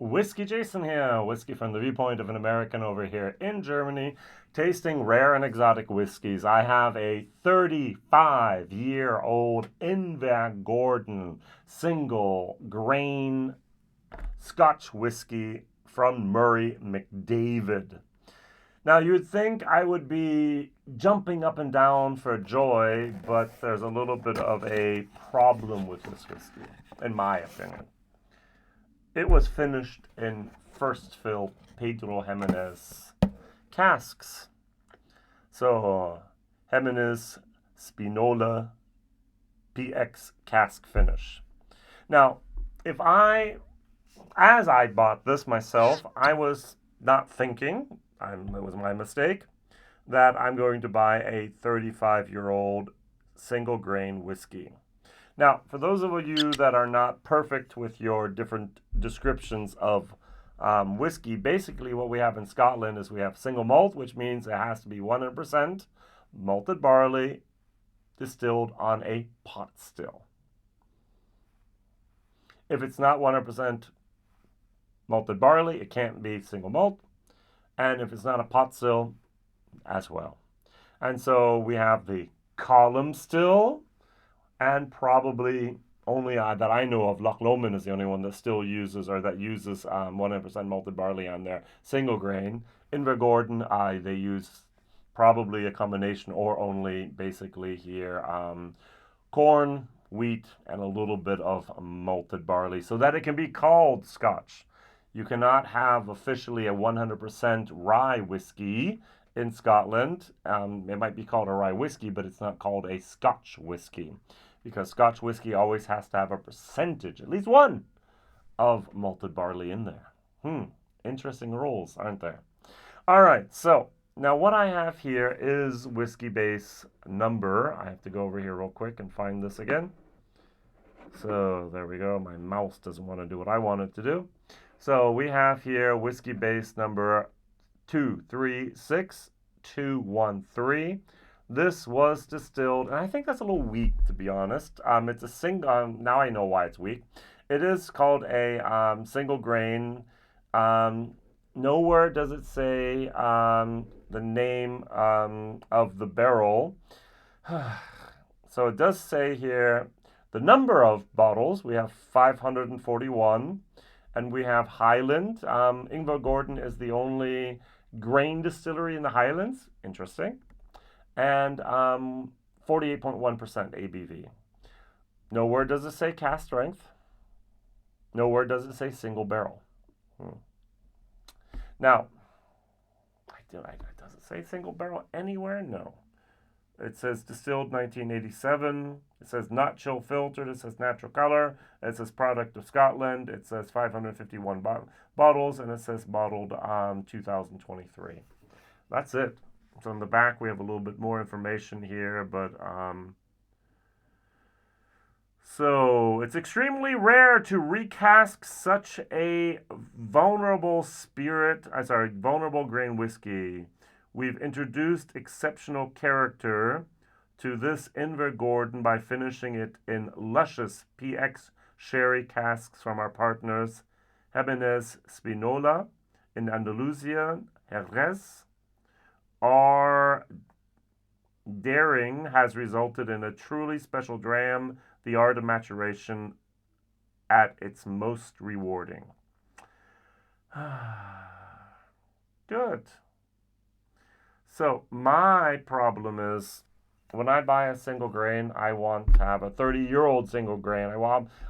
WhiskyJason here, whiskey from the viewpoint of an American over here in Germany, tasting rare and exotic whiskeys. I have a 35-year-old Invergordon Single Grain Scotch whiskey from Murray McDavid. Now, you'd think I would be jumping up and down for joy, but there's a little bit of a problem with this whiskey, in my opinion. It was finished in first fill Pedro Ximénez casks. So, Ximénez-Spinola PX cask finish. Now, as I bought this myself, I was not thinking, it was my mistake, that I'm going to buy a 35-year-old single grain whiskey. Now, for those of you that are not perfect with your different descriptions of whiskey, basically what we have in Scotland is we have single malt, which means it has to be 100% malted barley distilled on a pot still. If it's not 100% malted barley, it can't be single malt. And if it's not a pot still, as well. And so we have the column still, and probably only that I know of, Loch Lomond is the only one that still uses, or that uses 100% malted barley on their single grain. Invergordon, they use probably a combination or only basically here corn, wheat, and a little bit of malted barley so that it can be called Scotch. You cannot have officially a 100% rye whiskey in Scotland. It might be called a rye whiskey, but it's not called a Scotch whiskey, because Scotch whiskey always has to have a percentage, at least one, of malted barley in there. Interesting rules, aren't there? All right, so now what I have here is Whiskybase number. I have to go over here real quick and find this again. So there we go. My mouse doesn't want to do what I want it to do. So we have here Whiskybase number 236213. This was distilled, and I think that's a little weak, to be honest. It's a single. Now I know why it's weak. It is called a single grain. Nowhere does it say the name of the barrel. So it does say here the number of bottles. We have 541, and we have Highland. Invergordon is the only grain distillery in the Highlands. Interesting. And 48.1% ABV. Nowhere does it say cask strength. Nowhere does it say single barrel. Now, does it say single barrel anywhere? No. It says distilled 1987. It says not chill filtered. It says natural color. It says product of Scotland. It says 551 bottles, and it says bottled 2023. That's it. So on the back we have a little bit more information here, but so it's extremely rare to recask such a vulnerable grain whiskey. We've introduced exceptional character to this Invergordon by finishing it in luscious PX sherry casks from our partners Ximénez-Spinola in Andalusia, Jerez. Our daring has resulted in a truly special dram, the art of maturation at its most rewarding. Good. So my problem is, when I buy a single grain, I want to have a 30-year-old single grain.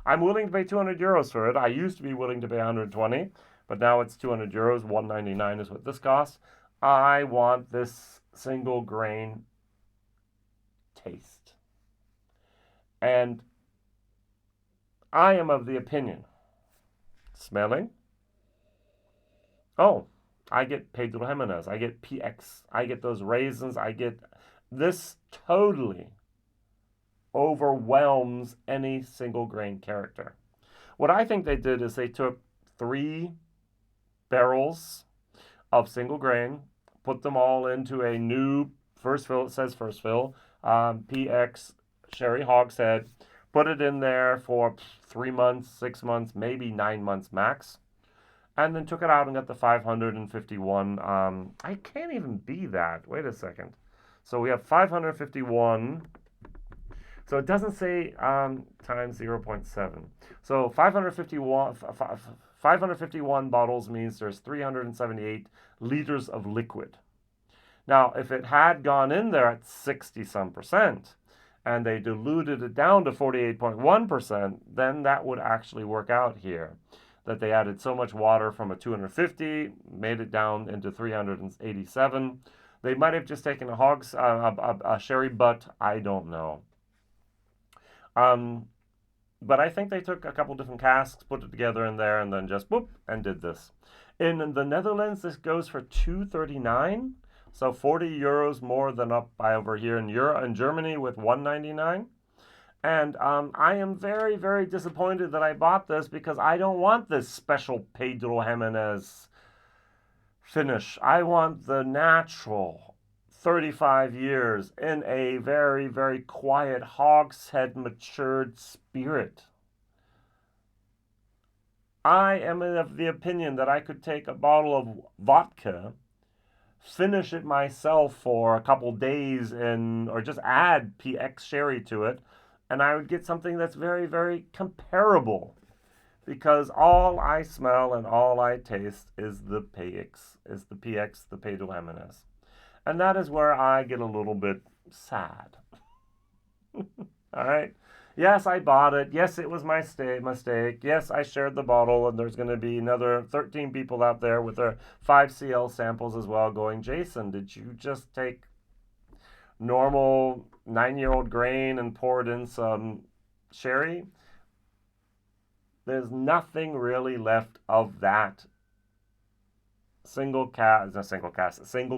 I'm willing to pay 200 euros for it. I used to be willing to pay 120, but now it's 200 euros. 199 is what this costs. I want this single grain taste. And I am of the opinion, smelling, I get Pedro Ximénez, I get PX, I get those raisins, this totally overwhelms any single grain character. What I think they did is they took 3 barrels of single grain, put them all into a new first fill, it says first fill, PX sherry hogshead, put it in there for 3 months, 6 months, maybe 9 months max, and then took it out and got the 551. I can't even be that. Wait a second. So we have 551. So it doesn't say times 0.7. So 551 bottles means there's 378 liters of liquid. Now, if it had gone in there at 60-some% and they diluted it down to 48.1%, then that would actually work out here. That they added so much water from a 250, made it down into 387. They might have just taken a sherry butt. I don't know. But I think they took a couple different casks, put it together in there, and then just boop, and did this. In the Netherlands, this goes for €2.39, so 40 euros more than up by over here in Germany with $1.99. And I am very, very disappointed that I bought this because I don't want this special Pedro Ximénez finish. I want the natural 35 years in a very, very quiet hogshead matured spirit. I am of the opinion that I could take a bottle of vodka, finish it myself for a couple days or just add PX sherry to it, and I would get something that's very, very comparable. Because all I smell and all I taste is the PX, the Pedro Ximénez. And that is where I get a little bit sad. All right? Yes, I bought it. Yes, it was my mistake. Yes, I shared the bottle, and there's going to be another 13 people out there with their 5cl samples as well going, Jason, did you just take normal 9-year-old grain and pour it in some sherry? There's nothing really left of that single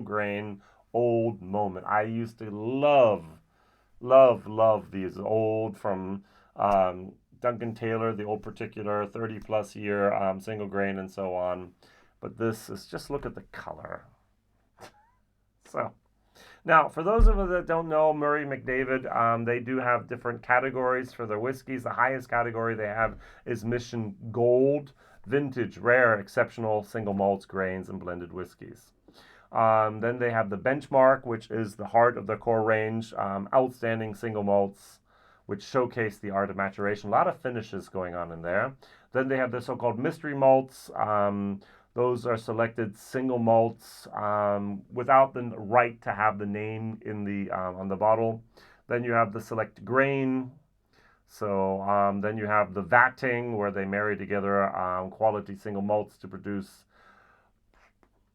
grain old moment. I used to love these old from Duncan Taylor, the old particular 30 plus year single grain and so on. But this is just look at the color. So. Now, for those of us that don't know Murray McDavid, they do have different categories for their whiskeys. The highest category they have is Mission Gold, vintage, rare, exceptional single malts, grains, and blended whiskeys. Then they have the Benchmark, which is the heart of their core range, outstanding single malts, which showcase the art of maturation. A lot of finishes going on in there. Then they have the so-called mystery malts. Those are selected single malts without the right to have the name in the on the bottle. Then you have the select grain. So then you have the vatting, where they marry together quality single malts to produce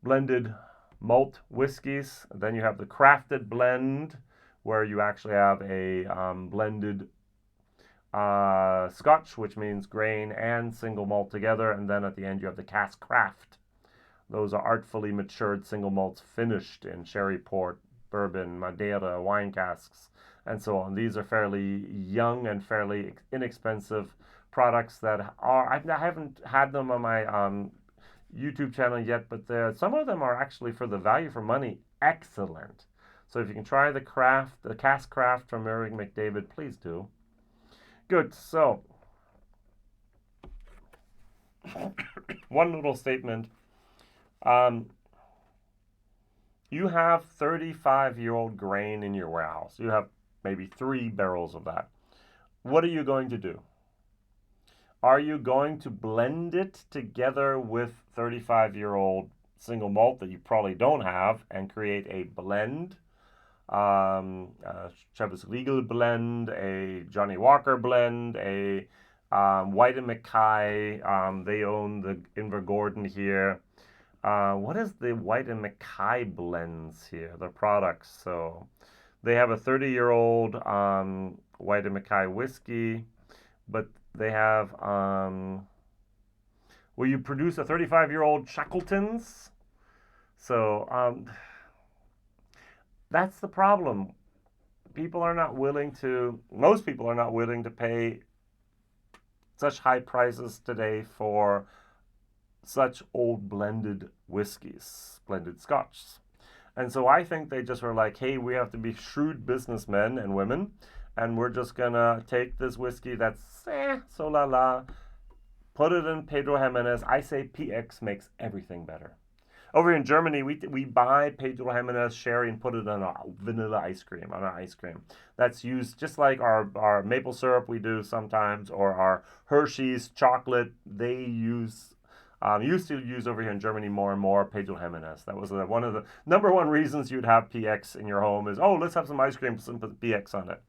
blended malt whiskeys. Then you have the crafted blend, where you actually have a blended Scotch, which means grain and single malt together, and then at the end you have the Cask Craft. Those are artfully matured single malts finished in sherry, port, bourbon, Madeira, wine casks, and so on. These are fairly young and fairly inexpensive products that are, I haven't had them on my YouTube channel yet, but some of them are actually, for the value for money, excellent. So if you can try the Cask Craft from Murray McDavid, please do. Good. So, one little statement. You have 35-year-old grain in your warehouse. You have maybe 3 barrels of that. What are you going to do? Are you going to blend it together with 35-year-old single malt that you probably don't have and create a blend? Travis Legal blend, a Johnny Walker blend, a White and Mackay. They own the Invergordon here. What is the White and Mackay blends here? Their products. So they have a 30-year-old White and Mackay whiskey, but they have will you produce a 35-year-old Shackletons? So that's the problem. Most people are not willing to pay such high prices today for such old blended whiskeys, blended scotches. And so I think they just were like, hey, we have to be shrewd businessmen and women, and we're just gonna take this whiskey that's so la la, Put it in Pedro Ximénez. I say PX makes everything better. Over in Germany, we buy Pedro Ximénez sherry and put it on a vanilla ice cream, on our ice cream. That's used just like our maple syrup we do sometimes, or our Hershey's chocolate. They used to use over here in Germany more and more Pedro Ximénez. That was one of the number one reasons you'd have PX in your home is, oh, let's have some ice cream, some PX on it.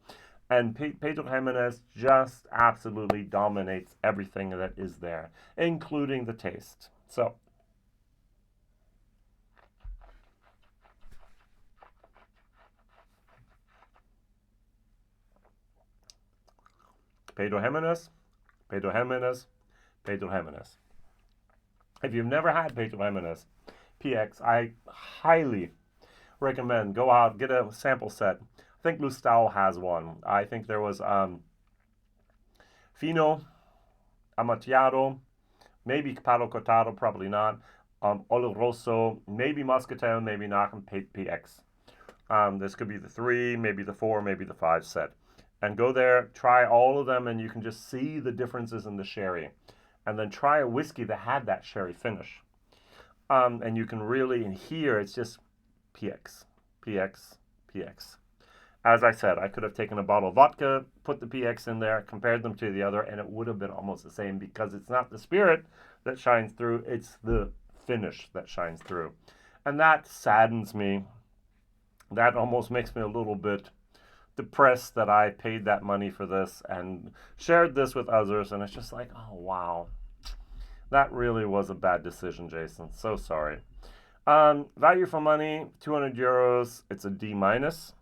And Pedro Ximénez just absolutely dominates everything that is there, including the taste. So, Pedro Ximénez, Pedro Ximénez, Pedro Ximénez. If you've never had Pedro Ximénez PX, I highly recommend go out, get a sample set. I think Lustau has one. I think there was Fino, Amontillado, maybe Palo Cortado, probably not. Oloroso, maybe Muscatel, maybe not, and PX. This could be the 3, maybe the 4, maybe the 5 set. And go there, try all of them, and you can just see the differences in the sherry. And then try a whiskey that had that sherry finish. And you can really, and here it's just PX, PX, PX. As I said, I could have taken a bottle of vodka, put the PX in there, compared them to the other, and it would have been almost the same because it's not the spirit that shines through, it's the finish that shines through. And that saddens me. That almost makes me a little bit depressed that I paid that money for this and shared this with others, and it's just like, oh wow, that really was a bad decision, Jason. So sorry. Value for money, 200 euros. It's a D minus.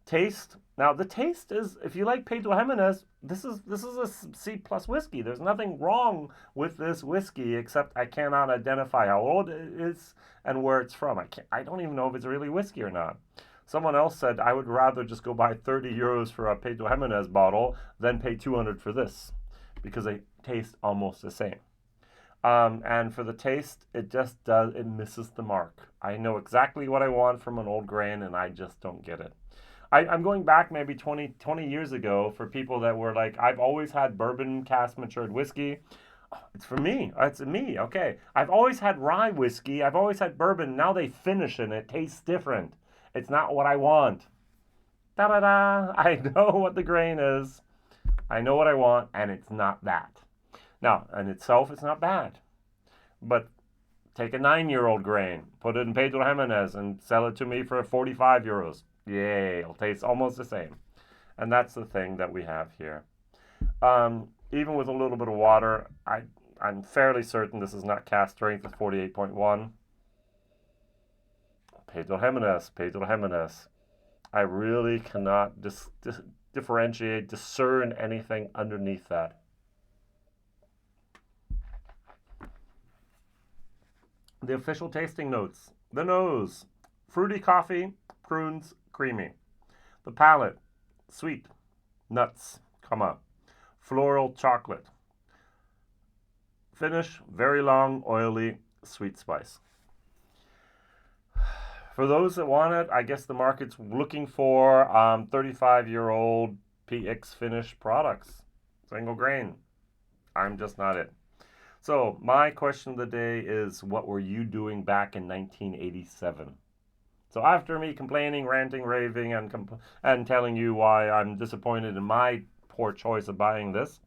Taste. Now the taste is, if you like Pedro Ximénez, this is a C plus whiskey. There's nothing wrong with this whiskey except I cannot identify how old it is and where it's from. I don't even know if it's really whiskey or not. Someone else said, I would rather just go buy 30 euros for a Pedro Ximénez bottle than pay 200 for this because they taste almost the same. And for the taste, it just does, it misses the mark. I know exactly what I want from an old grain and I just don't get it. I'm going back maybe 20 years ago for people that were like, I've always had bourbon cask matured whiskey. Oh, it's for me. It's me. Okay. I've always had rye whiskey. I've always had bourbon. Now they finish and it tastes different. It's not what I want. Da-da-da. I know what the grain is. I know what I want, and it's not that. Now, in itself, it's not bad. But take a 9-year-old grain, put it in Pedro Ximénez, and sell it to me for 45 euros. Yay, it'll taste almost the same. And that's the thing that we have here. Even with a little bit of water, I'm fairly certain this is not cask strength of 48.1. Pedro Ximénez, Pedro Ximénez. I really cannot differentiate, discern anything underneath that. The official tasting notes. The nose, fruity coffee, prunes, creamy. The palate, sweet, nuts, floral chocolate. Finish, very long, oily, sweet spice. For those that want it, I guess the market's looking for 35-year-old PX finish products. Single grain. I'm just not it. So my question of the day is, what were you doing back in 1987? So after me complaining, ranting, raving, and telling you why I'm disappointed in my poor choice of buying this,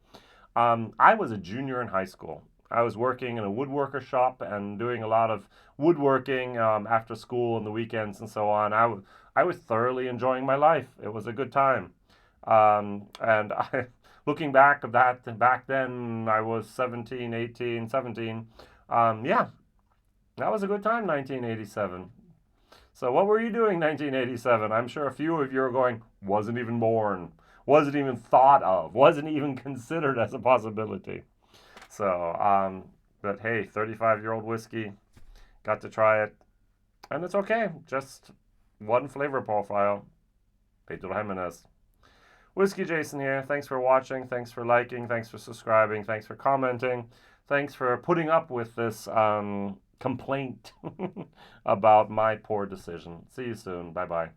I was a junior in high school. I was working in a woodworker shop and doing a lot of woodworking after school and the weekends and so on. I was thoroughly enjoying my life. It was a good time. Looking back at that, back then I was 17, 18, 17. Yeah, that was a good time, 1987. So what were you doing 1987? I'm sure a few of you are going, wasn't even born, wasn't even thought of, wasn't even considered as a possibility. So, but hey, 35-year-old whiskey, got to try it, and it's okay. Just one flavor profile, Pedro Ximénez. WhiskyJason here. Thanks for watching. Thanks for liking. Thanks for subscribing. Thanks for commenting. Thanks for putting up with this complaint about my poor decision. See you soon. Bye-bye.